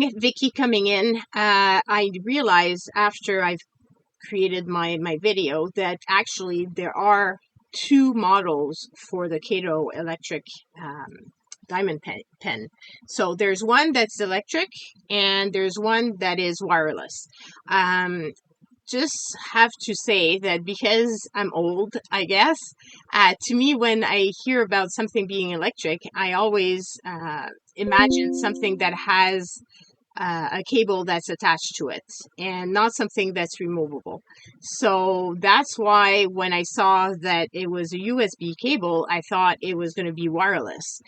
morning, Vicky coming in. I realized after I've created my video that actually there are two models for the Caydo electric diamond pen. So there's one that's electric and there's one that is wireless. Just have to say that because I'm old, I guess, to me, when I hear about something being electric, I always imagine something that has a cable that's attached to it and not something that's removable. So that's why when I saw that it was a USB cable, I thought it was going to be wireless.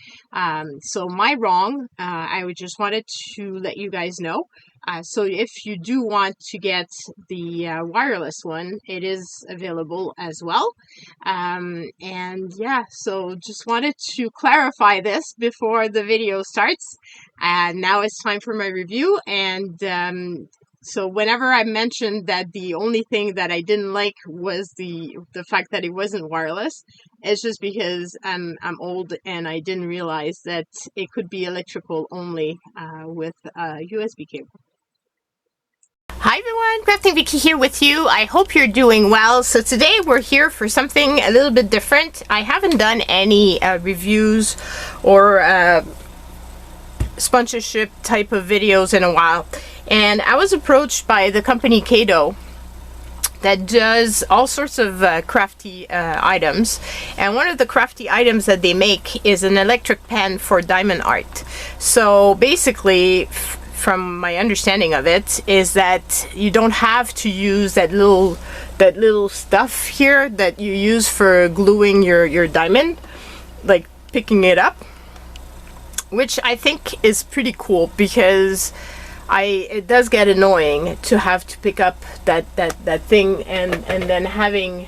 So my wrong. I just wanted to let you guys know. So if you do want to get the wireless one, it is available as well. And yeah, so just wanted to clarify this before the video starts. Now it's time for my review. And so whenever I mentioned that the only thing that I didn't like was the fact that it wasn't wireless, it's just because I'm old and I didn't realize that it could be electrical only with a USB cable. Hi everyone, Crafting Vicky here with you. I hope you're doing well. So today we're here for something a little bit different. I haven't done any reviews or sponsorship type of videos in a while, and I was approached by the company Caydo that does all sorts of crafty items, and one of the crafty items that they make is an electric pen for diamond art. So basically, from my understanding of it, is that you don't have to use that little stuff here that you use for gluing your diamond, like picking it up, which I think is pretty cool, because it does get annoying to have to pick up that thing and then having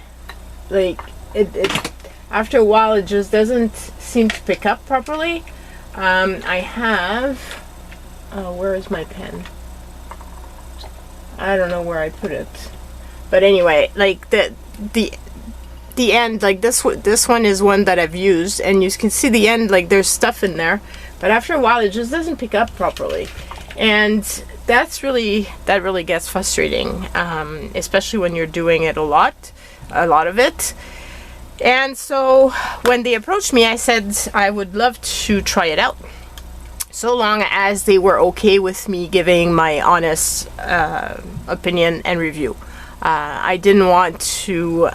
like it after a while it just doesn't seem to pick up properly. I have where is my pen? I don't know where I put it, but anyway, like the end, like this one is one that I've used, and you can see the end, like there's stuff in there, but after a while it just doesn't pick up properly, and that really gets frustrating, especially when you're doing it a lot of it. And so when they approached me, I said I would love to try it out, so long as they were okay with me giving my honest opinion and review. I didn't want to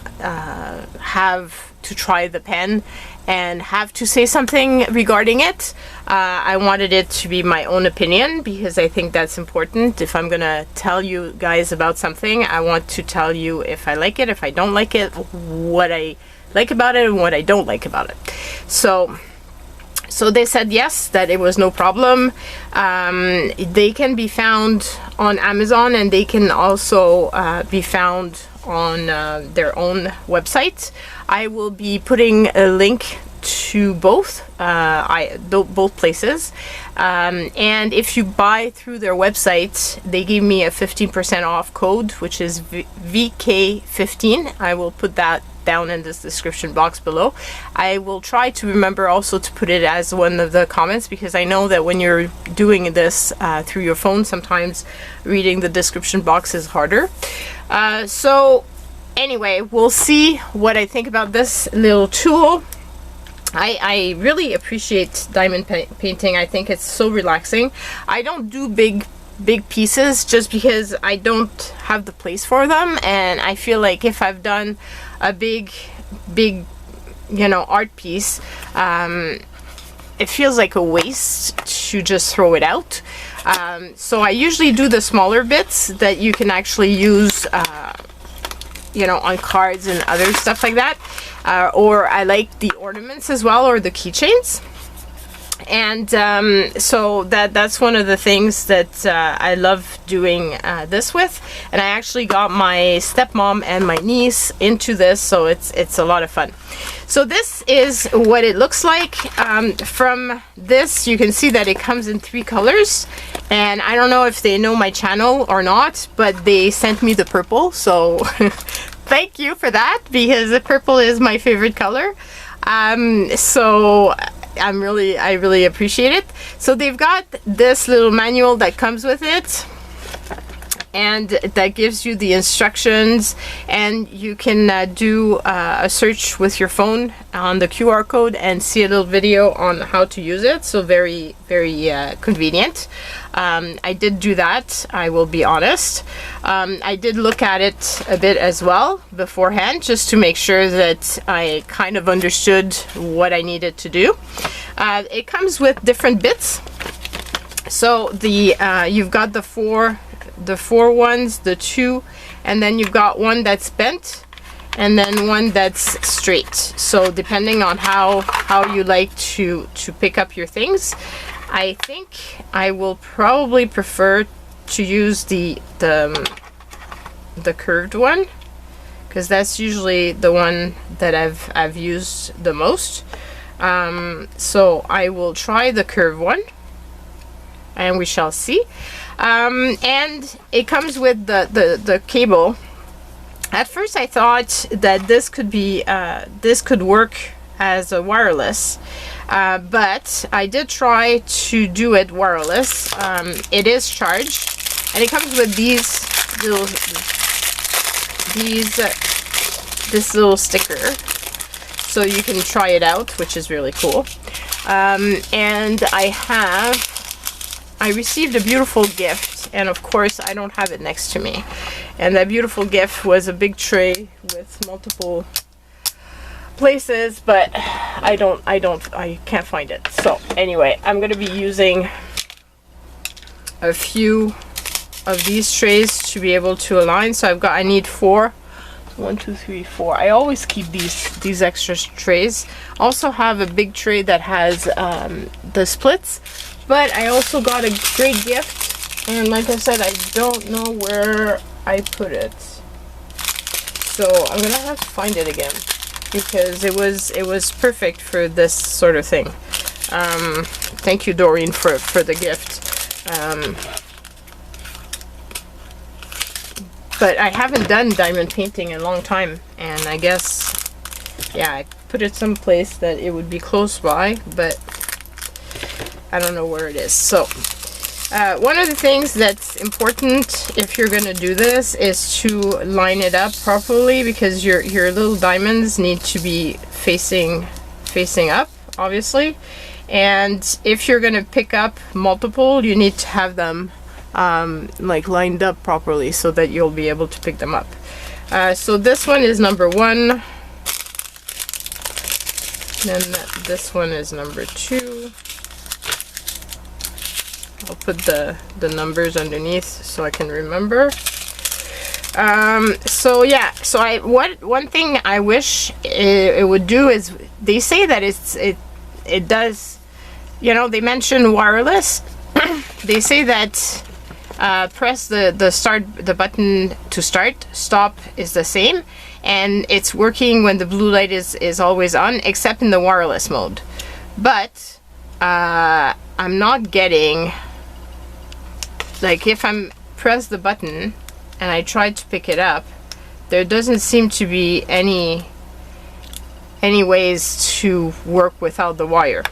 have to try the pen and have to say something regarding it. I wanted it to be my own opinion, because I think that's important. If I'm gonna tell you guys about something, I want to tell you if I like it, if I don't like it, what I like about it and what I don't like about it. So they said yes, that it was no problem. They can be found on Amazon, and they can also be found on their own website. I will be putting a link to both places, and if you buy through their website, they give me a 15% off code, which is VK15. I will put that down in this description box below. I will try to remember also to put it as one of the comments, because I know that when you're doing this through your phone, sometimes reading the description box is harder. So anyway, we'll see what I think about this little tool. I really appreciate diamond painting. I think it's so relaxing. I don't do big pieces just because I don't have the place for them, and I feel like if I've done a big art piece, it feels like a waste to just throw it out. So I usually do the smaller bits that you can actually use on cards and other stuff like that, or I like the ornaments as well, or the keychains. And so that's one of the things that I love doing this with, and I actually got my stepmom and my niece into this, so it's a lot of fun. So this is what it looks like. From this, you can see that it comes in 3 colors, and I don't know if they know my channel or not, but they sent me the purple, so thank you for that, because the purple is my favorite color. So I really appreciate it. So they've got this little manual that comes with it, and that gives you the instructions, and you can do a search with your phone on the QR code and see a little video on how to use it. So very convenient. I did do that, I will be honest. I did look at it a bit as well beforehand, just to make sure that I kind of understood what I needed to do. It comes with different bits. So the you've got the four ones, the two, and then you've got one that's bent, and then one that's straight. So depending on how you like to pick up your things, I think I will probably prefer to use the curved one, because that's usually the one that I've used the most. So I will try the curved one, and we shall see. And it comes with the cable. At first I thought that this could work as a wireless, but I did try to do it wireless. It is charged, and it comes with this little sticker, so you can try it out, which is really cool. And I received a beautiful gift, and of course I don't have it next to me. And that beautiful gift was a big tray with multiple places, but I can't find it. So anyway, I'm gonna be using a few of these trays to be able to align. So I need 4. 1, 2, 3, 4. I always keep these extra trays. Also have a big tray that has the splits. But I also got a great gift, and like I said, I don't know where I put it. So I'm gonna have to find it again, because it was perfect for this sort of thing. Thank you, Doreen, for the gift. But I haven't done diamond painting in a long time, and I guess, yeah, I put it someplace that it would be close by, but I don't know where it is. So one of the things that's important if you're gonna do this is to line it up properly, because your little diamonds need to be facing up, obviously. And if you're gonna pick up multiple, you need to have them like lined up properly so that you'll be able to pick them up. So this one is number 1. Then this one is number 2. I'll put the numbers underneath so I can remember. So yeah, so one thing I wish it would do is, they say that it does, you know, they mention wireless. They say that press the button to start, stop is the same, and it's working when the blue light is always on, except in the wireless mode. But I'm not getting, like, if I'm press the button and I try to pick it up, there doesn't seem to be any ways to work without the wire,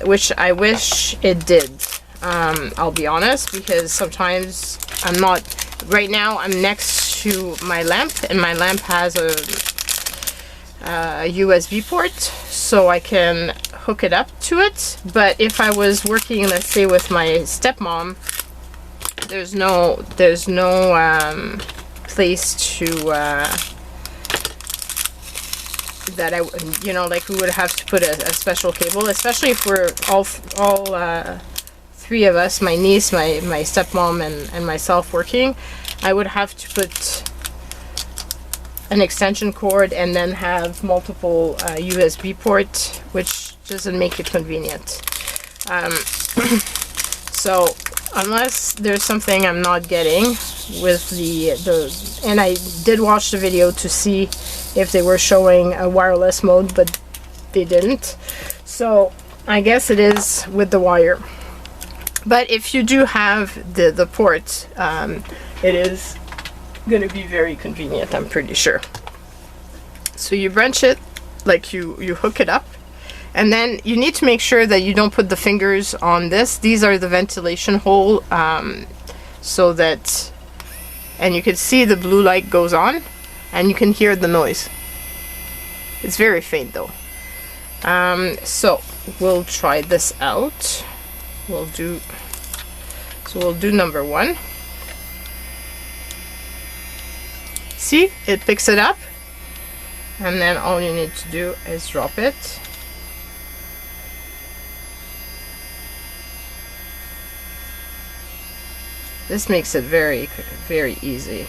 which I wish it did. I'll be honest, because sometimes I'm not, right now I'm next to my lamp, and my lamp has a USB port, so I can hook it up to it. But if I was working, let's say, with my stepmom, there's no place to that I, you know, like, we would have to put a special cable, especially if we're all 3 of us, my niece, my stepmom, and myself working. I would have to put an extension cord and then have multiple USB ports, which doesn't make it convenient. So unless there's something I'm not getting with the and I did watch the video to see if they were showing a wireless mode, but they didn't. So I guess it is with the wire. But if you do have the port, it is going to be very convenient, I'm pretty sure. So you branch it, like you hook it up, And then you need to make sure that you don't put the fingers on this. These are the ventilation hole, so that, and you can see the blue light goes on and you can hear the noise. It's very faint though. So we'll try this out. We'll do number 1. See, it picks it up, and then all you need to do is drop it. This makes it very, very easy,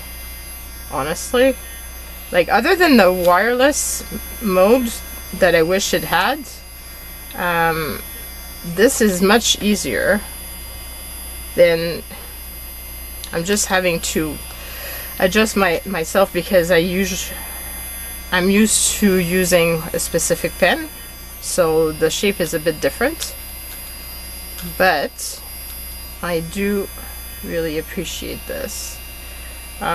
honestly. Like, other than the wireless mode that I wish it had, this is much easier than I'm just having to adjust myself, because I'm used to using a specific pen, so the shape is a bit different. But I do really appreciate this. Do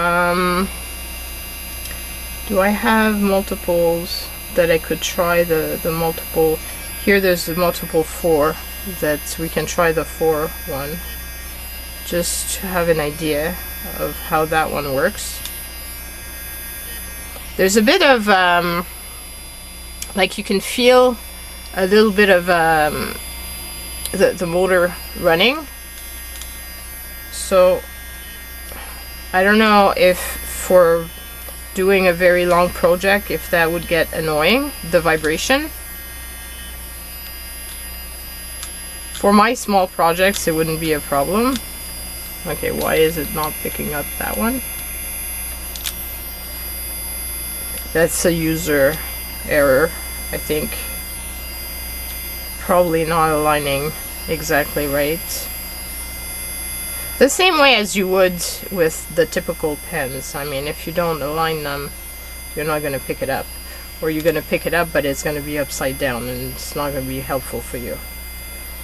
I have multiples that I could try the multiple? Here there's the multiple 4 that we can try the 4 one, just to have an idea of how that one works. There's a bit of like, you can feel a little bit of the motor running. So I don't know if for doing a very long project, if that would get annoying, the vibration. For my small projects, it wouldn't be a problem. Okay, why is it not picking up that one? That's a user error, I think. Probably not aligning exactly right. The same way as you would with the typical pens. I mean, if you don't align them, you're not going to pick it up. Or you're going to pick it up, but it's going to be upside down, and it's not going to be helpful for you.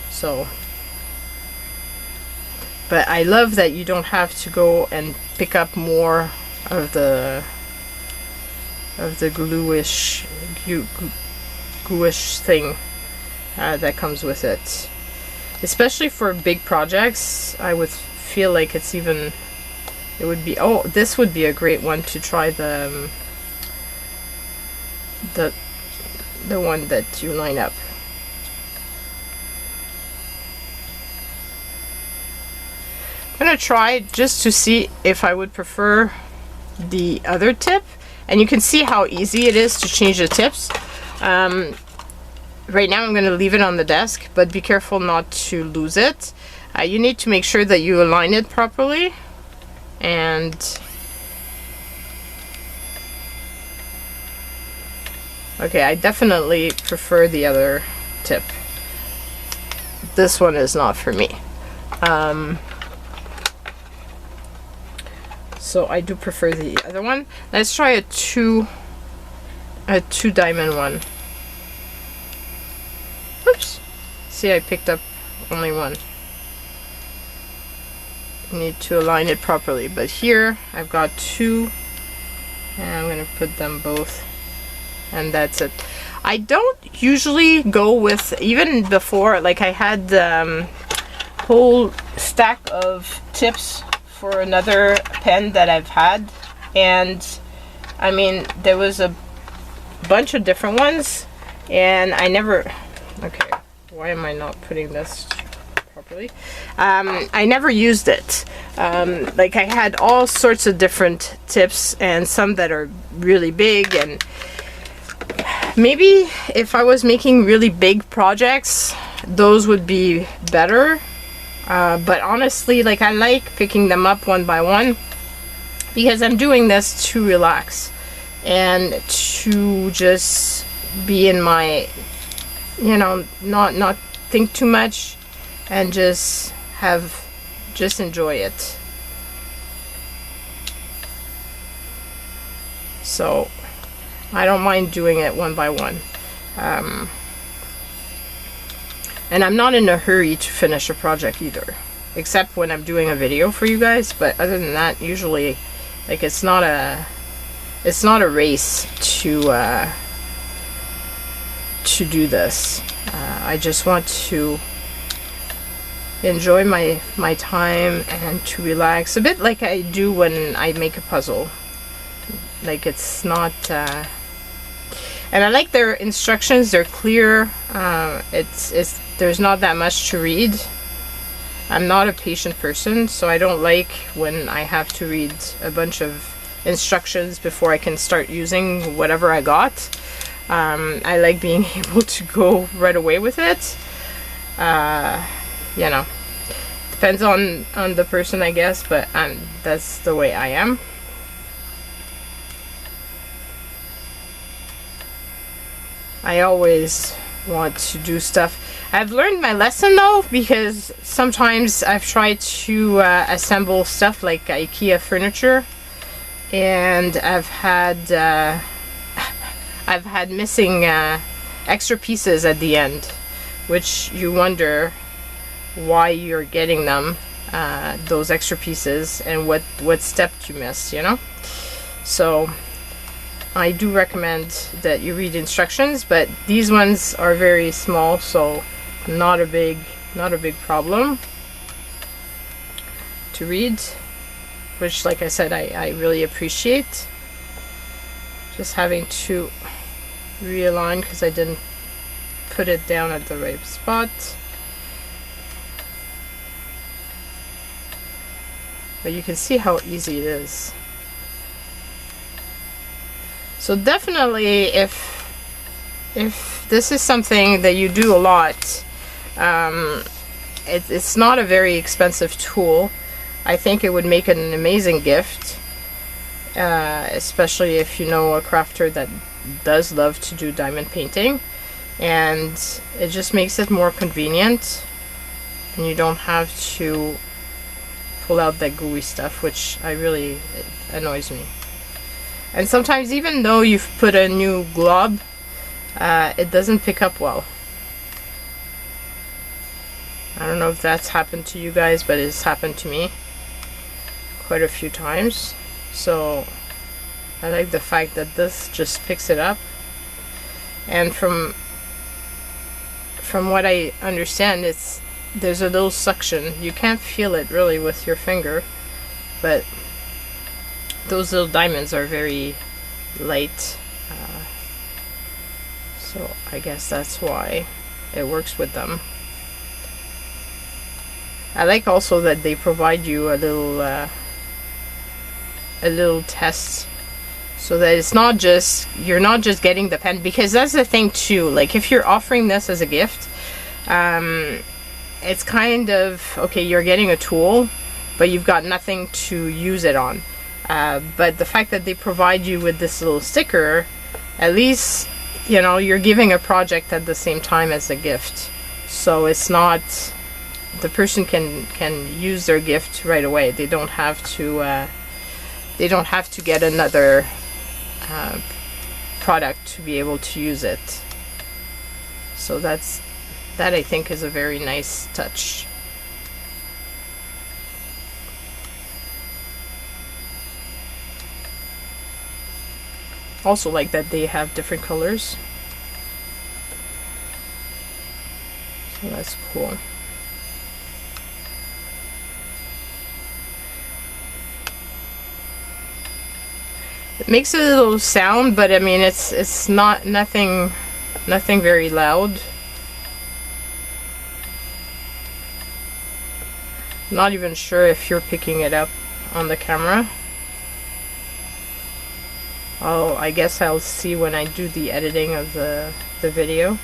So, but I love that you don't have to go and pick up more of the gluish thing that comes with it. Especially for big projects, I would feel like it would be, oh, this would be a great one to try, the one that you line up. I'm gonna try just to see if I would prefer the other tip, and you can see how easy it is to change the tips. Right now I'm going to leave it on the desk, but be careful not to lose it. You need to make sure that you align it properly, and okay, I definitely prefer the other tip. This one is not for me. So I do prefer the other one. Let's try a two diamond one. Oops. See, I picked up only one. Need to align it properly, but here I've got 2, and I'm going to put them both, and that's it. I don't usually go with, even before, like I had the whole stack of tips for another pen that I've had, and I mean, there was a bunch of different ones, and I never, okay, why am I not putting this properly? I never used it. Like I had all sorts of different tips, and some that are really big, and maybe if I was making really big projects, those would be better. But honestly, like I like picking them up one by one, because I'm doing this to relax and to just be in my, you know, not think too much, and just enjoy it. So I don't mind doing it one by one. And I'm not in a hurry to finish a project either, except when I'm doing a video for you guys. But other than that, usually, like, it's not a race to to do this. I just want to enjoy my time and to relax, a bit like I do when I make a puzzle. Like, it's not and I like their instructions. They're clear. There's not that much to read. I'm not a patient person, so I don't like when I have to read a bunch of instructions before I can start using whatever I got. I like being able to go right away with it. You know, depends on the person, I guess, but that's the way I am. I always want to do stuff. I've learned my lesson though, because sometimes I've tried to assemble stuff like IKEA furniture, and I've had missing extra pieces at the end, which you wonder why you're getting them, those extra pieces, and what step you missed, you know. So I do recommend that you read instructions, but these ones are very small, so not a big problem to read, which, like I said, I really appreciate. Just having to realign because I didn't put it down at the right spot. But you can see how easy it is. So definitely, if this is something that you do a lot, it's not a very expensive tool. I think it would make an amazing gift, especially if you know a crafter that does love to do diamond painting, and it just makes it more convenient, and you don't have to pull out that gooey stuff, which it annoys me. And sometimes, even though you've put a new glob, it doesn't pick up well. I don't know if that's happened to you guys, but it's happened to me quite a few times. So I like the fact that this just picks it up. And from what I understand, there's a little suction. You can't feel it really with your finger, but those little diamonds are very light, so I guess that's why it works with them. I like also that they provide you a little test, so that it's not just, you're not just getting the pen, because that's the thing too, like if you're offering this as a gift, it's kind of, okay, you're getting a tool, but you've got nothing to use it on. But the fact that they provide you with this little sticker, at least, you know, you're giving a project at the same time as a gift. So it's not, the person can use their gift right away. They don't have to get another product to be able to use it. So that I think is a very nice touch. Also like that they have different colors, so that's cool. It makes a little sound, but I mean it's not nothing very loud. Not even sure if you're picking it up on the camera. Oh, I guess I'll see when I do the editing of the video.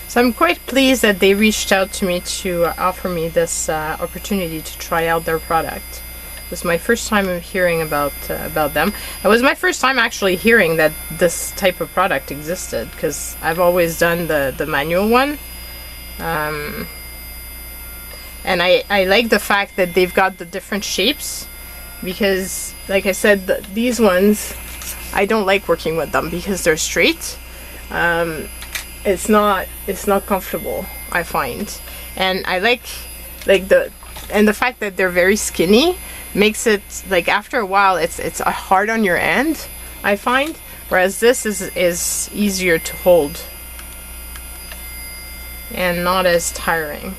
So I'm quite pleased that they reached out to me to offer me this opportunity to try out their product. It was my first time hearing about them. It was my first time actually hearing that this type of product existed, because I've always done the manual one. And I like the fact that they've got the different shapes, because like I said, these ones, I don't like working with them because they're straight. It's not comfortable. I find. And I like the fact that they're very skinny makes it like after a while it's hard on your end, I find, whereas this is easier to hold and not as tiring.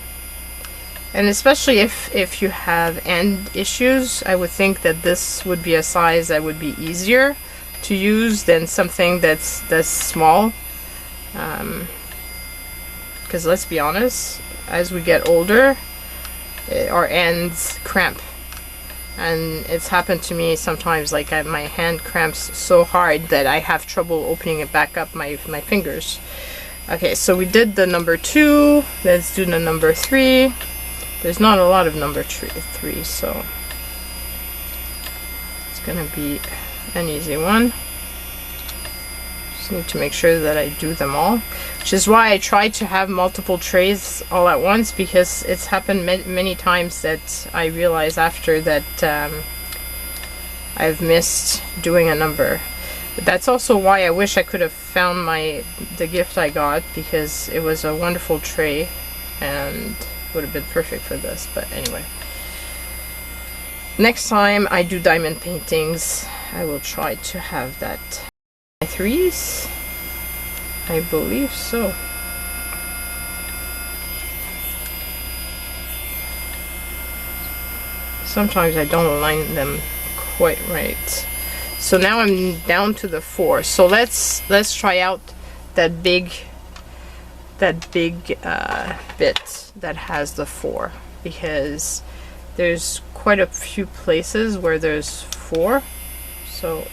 And especially if you have end issues, I would think that this would be a size that would be easier to use than something that's small. Because let's be honest, as we get older, our ends cramp. And it's happened to me sometimes, like my hand cramps so hard that I have trouble opening it back up, my fingers. Okay, so we did the number 2. Let's do the number 3. There's not a lot of number 3, so it's gonna be an easy one. Just need to make sure that I do them all, which is why I try to have multiple trays all at once, because it's happened many times that I realize after that I've missed doing a number. But that's also why I wish I could have found the gift I got, because it was a wonderful tray and would have been perfect for this. But anyway, next time I do diamond paintings, I will try to have that. My 3s, I believe so. Sometimes I don't align them quite right. So now I'm down to the 4. So let's try out that big bit that has the 4, because there's quite a few places where there's 4. So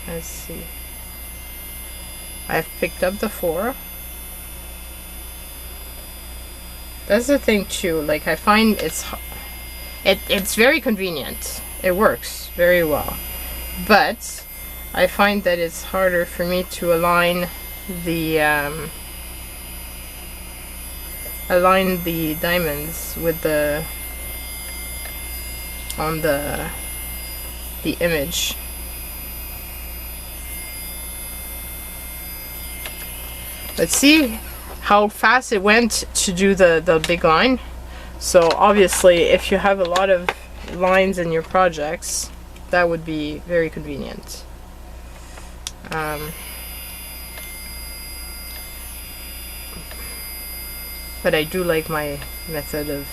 let's see. I've picked up the 4. That's the thing too, like I find it's very convenient. It works very well. But I find that it's harder for me to align the diamonds with on the image. Let's see how fast it went to do the big line. So obviously if you have a lot of lines in your projects, that would be very convenient. But I do like my method of,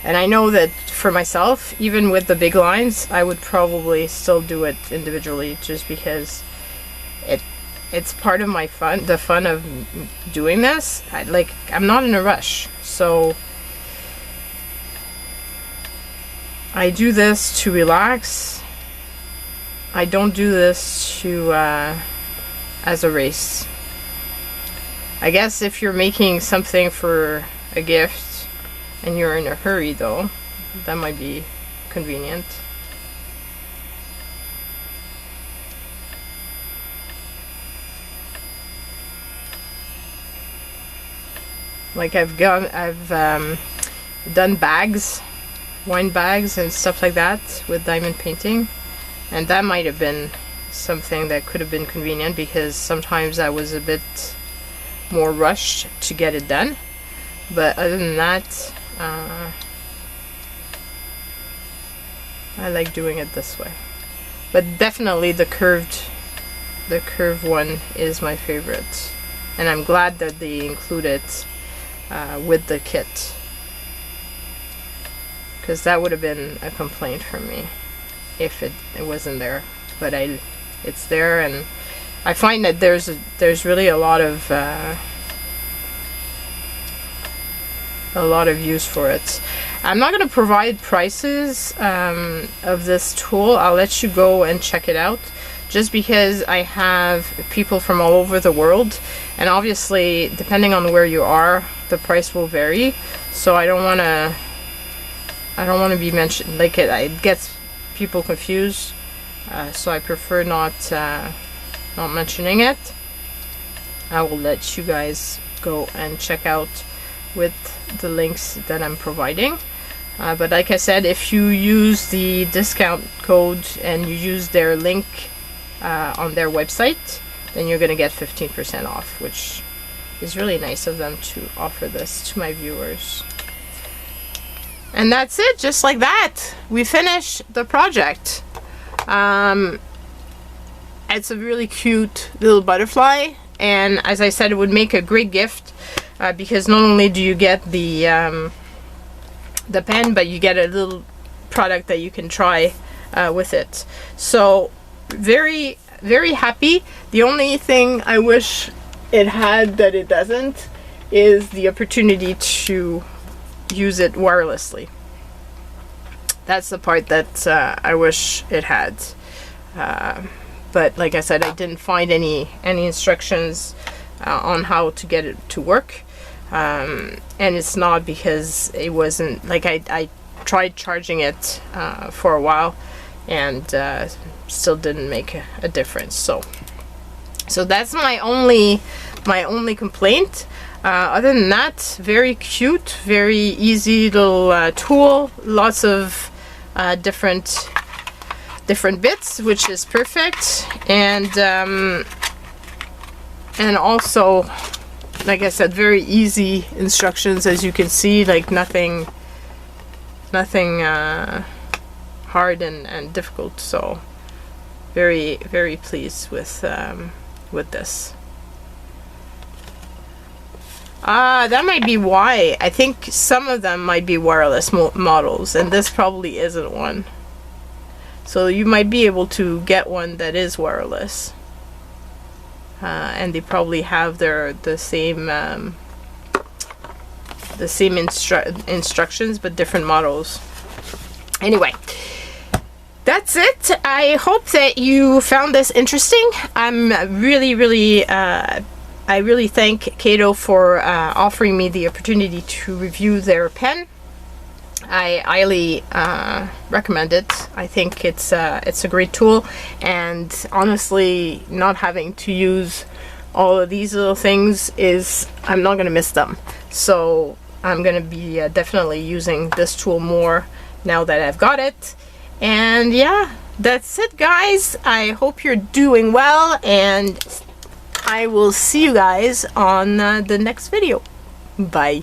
and I know that for myself, even with the big lines, I would probably still do it individually, just because it's part of my fun, the fun of doing this. I'm not in a rush, so I do this to relax. I don't do this to as a race. I guess if you're making something for a gift and you're in a hurry though, that might be convenient. Like I've done bags, wine bags and stuff like that with diamond painting, and that might have been something that could have been convenient, because sometimes I was a bit more rushed to get it done. But other than that, I like doing it this way. But definitely the curved one is my favorite, and I'm glad that they include it with the kit, because that would have been a complaint for me if it wasn't there. But it's there, and I find that there's really a lot of use for it. I'm not going to provide prices of this tool. I'll let you go and check it out, just because I have people from all over the world, and obviously depending on where you are, the price will vary. So I don't want to be mentioned, like it gets people confused, so I prefer not mentioning it. I will let you guys go and check out with the links that I'm providing. But like I said, if you use the discount code and you use their link on their website, then you're going to get 15% off, which It's really nice of them to offer this to my viewers. And that's it, just like that. We finished the project. It's a really cute little butterfly, and as I said, it would make a great gift because not only do you get the pen, but you get a little product that you can try with it. So very, very happy. The only thing I wish it had that it doesn't is the opportunity to use it wirelessly. That's the part that I wish it had. But like I said, I didn't find any instructions on how to get it to work. And it's not because it wasn't, like I tried charging it for a while and still didn't make a difference. So that's my only complaint. Other than that, very cute, very easy little tool. Lots of different bits, which is perfect. And also, like I said, very easy instructions, as you can see, like nothing hard and difficult. So very, very pleased with this. That might be why. I think some of them might be wireless models, and this probably isn't one. So you might be able to get one that is wireless. And they probably have the same instructions, but different models. Anyway, that's it. I hope that you found this interesting. I'm really I really thank Caydo for offering me the opportunity to review their pen. I highly recommend it. I think it's a great tool, and honestly, not having to use all of these little things I'm not gonna miss them. So I'm gonna be definitely using this tool more now that I've got it. And yeah, that's it, guys. I hope you're doing well, and I will see you guys on the next video. Bye.